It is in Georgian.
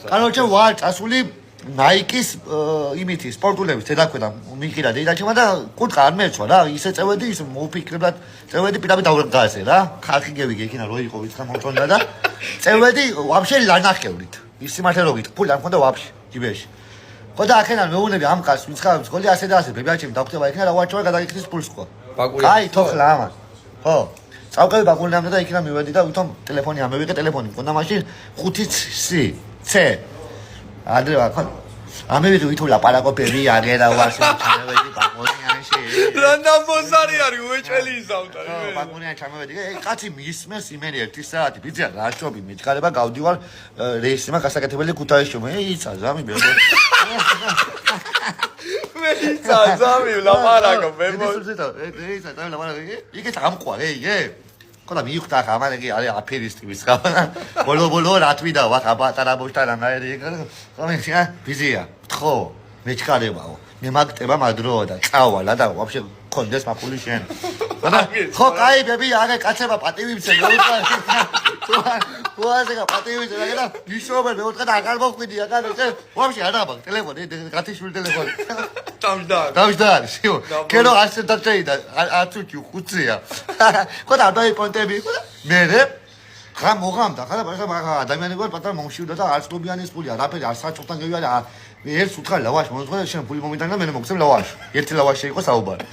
Короче, ვარ წასული Nike-ის იმითი სპორტულების დედაქვენა მიყიდა დედაჩემმა და კუტყა არ მერჩვა რა ისე წევედი ის მოფიქრებლად წევედი პირდაპირ დავგაზე რა ხალხი გევიგე იქინა რო იყო ვიცხა მომწონდა და წევედი ვაფშე ლანახევრით ის სიმართლე რო გითხრა ფული არ მქონდა ვაფშე ჯიბეში ხო და აქედან მეუბნები ამ კაცს ვიცხა მძღოლი ასე და ასე ბებიაჩემი დაგვხდება იქნა რა ვაჭრობა გადაგიხდის ფულს ხო კაი თოხლა ამან ხო წავყევი ბაკუნამდე და იქნა მივედი და ვითომ ტელეფონი ამევიღე ტელეფონი მქონდა მაშინ 5C ადრე ვარ ამევიღე ვითომ ლაპარაკობები აგერა ვარ ჩამევედი ბაკუნიანში რანდამბოზარი არის უეჭველი ისავდა ბაკუნიან ჩამევედი კაცი მისმენს იმენი 1 საათი ბიძია რა შობი მიჩქარება გავდივარ რეისმა გასაკეთებელი ქუთაისში მე ისა ზამი მეცა ზამი ლაპარაკობ ისა და ლაპარაკი იქეთ ამყვა ხო და მიხვდა ამანგი არის აფერისტი ვისხა ბოლო რა თვიდა ვახ აბატარაბოშთა რამაერი ხომია ბიზია ხო მეჩქარებაო მე მაგტება მადროა და წავალა და ვაფშე კონდეს მაფული შენ ხო კაი ბები აგე კაცება პატივი მცე ვუაზეგა პატივი მცე და ვიშობენ მე უთხრა აღარ მოხვიდი აგარ ვაფშე არ დაბა ტელეფონი გათიშული ტელეფონი დავჯდა შიო კერო ასე დაჭეიდა აწუჭი ხუცია ხო და დაი პონტები მე ხა მოგამდა ხა და ადამიანები ვარ პატარა მომშივდა და არც ლობიანის ფული არაფერი არ საჭოთან გევიარე ერთ უთხრა ლავაშ მომწონდა შენ ფული მომიტანა მე მოგცემ ლავაშ ერთი ლავაში იყო საუბარი